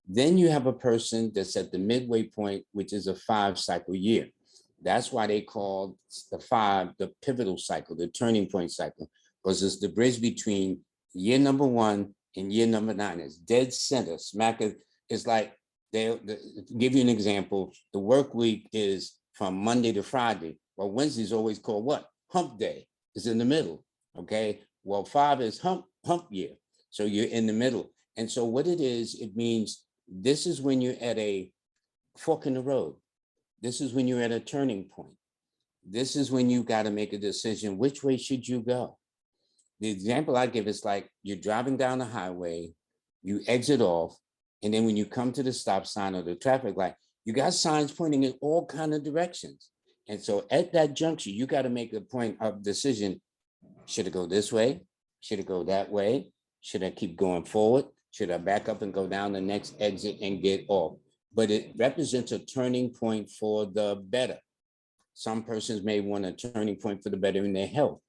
Then you have a person that's at the midway point, which is a 5-cycle year. That's why they call the 5 the pivotal cycle, the turning point cycle, because it's the bridge between year number 1 and year number 9. It's dead center, smack it. It's like, they'll give you an example. The work week is from Monday to Friday. Well, Wednesday is always called what? Hump day. It's in the middle, okay? Well, 5 is hump year. So you're in the middle. And so what it is, it means this is when you're at a fork in the road. This is when you're at a turning point. This is when you got to make a decision. Which way should you go? The example I give is like you're driving down the highway, you exit off, and then when you come to the stop sign or the traffic light, you got signs pointing in all kinds of directions. And so at that juncture, you got to make a point of decision. Should I go this way? Should I go that way? Should I keep going forward? Should I back up and go down the next exit and get off? But it represents a turning point for the better. Some persons may want a turning point for the better in their health,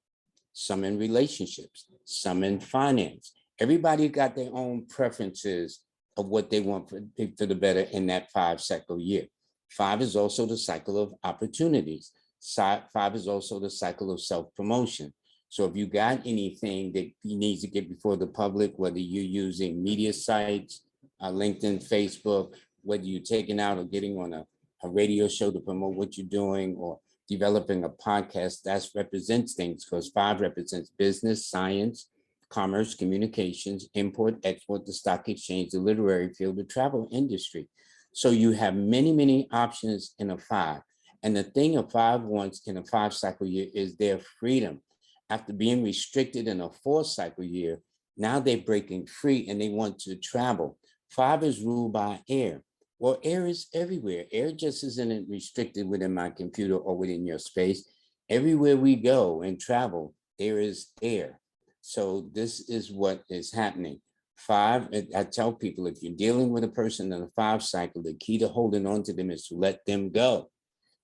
some in relationships, some in finance. Everybody got their own preferences of what they want for the better in that 5-cycle year. 5 is also the cycle of opportunities. 5 is also the cycle of self-promotion. So if you got anything that you need to get before the public, whether you're using media sites, LinkedIn, Facebook, whether you're taking out or getting on a radio show to promote what you're doing, or developing a podcast, that represents things, because 5 represents business, science, commerce, communications, import, export, the stock exchange, the literary field, the travel industry. So you have many, many options in a 5. And the thing a 5 wants in a 5-cycle year is their freedom. After being restricted in a 4-cycle year, now they're breaking free and they want to travel. 5 is ruled by air. Well, air is everywhere. Air just isn't restricted within my computer or within your space. Everywhere we go and travel, there is air. So this is what is happening. 5, I tell people, if you're dealing with a person in a 5-cycle, the key to holding on to them is to let them go.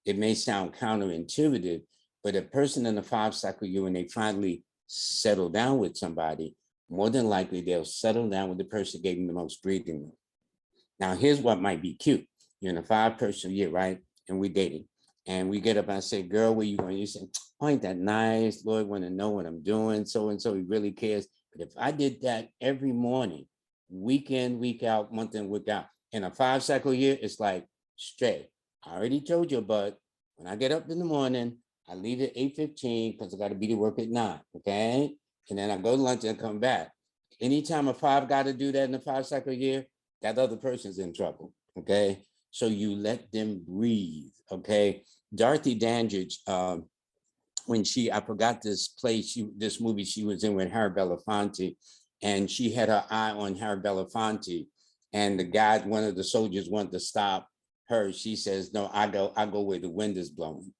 It may sound counterintuitive, but a person in a 5-cycle year, when they finally settle down with somebody, more than likely they'll settle down with the person who gave them the most breathing room. Now, here's what might be cute. You're in a 5-person year, right? And we're dating. And we get up and I say, girl, where you going? You say, oh, ain't that nice? Lloyd want to know what I'm doing. So and so, he really cares. But if I did that every morning, week in, week out, month in, week out, in a 5-cycle year, it's like straight. I already told you, but when I get up in the morning, I leave at 8:15 because I got to be to work at 9, okay? And then I go to lunch and come back. Anytime a 5 got to do that in a 5-cycle year, that other person's in trouble, okay? So you let them breathe, okay? Dorothy Dandridge, when I forgot this play, this movie she was in with Harry Belafonte, and she had her eye on Harry Belafonte, and the guy, one of the soldiers wanted to stop her. She says, no, I go where the wind is blowing.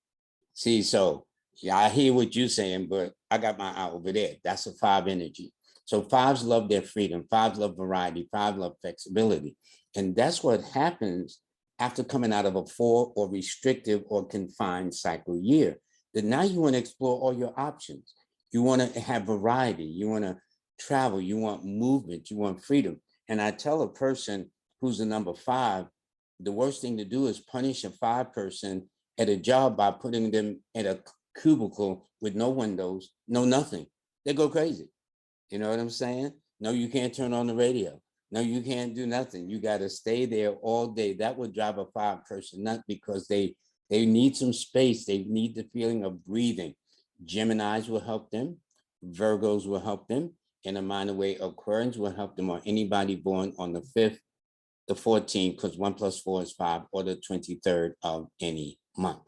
See, so yeah, I hear what you're saying, but I got my eye over there. That's a 5 energy. So 5s love their freedom. 5s love variety. 5 love flexibility. And that's what happens after coming out of a 4 or restrictive or confined cycle year. That now you want to explore all your options. You want to have variety. You want to travel. You want movement. You want freedom. And I tell a person who's a number 5, the worst thing to do is punish a 5 person at a job by putting them in a cubicle with no windows, no nothing. They go crazy. You know what I'm saying? No, you can't turn on the radio. No, you can't do nothing. You got to stay there all day. That would drive a 5 person nut, because they need some space. They need the feeling of breathing. Geminis will help them. Virgos will help them. In a minor way, Aquarians will help them, or anybody born on the 5th, the 14th, because 1 + 4 is 5, or the 23rd of any month.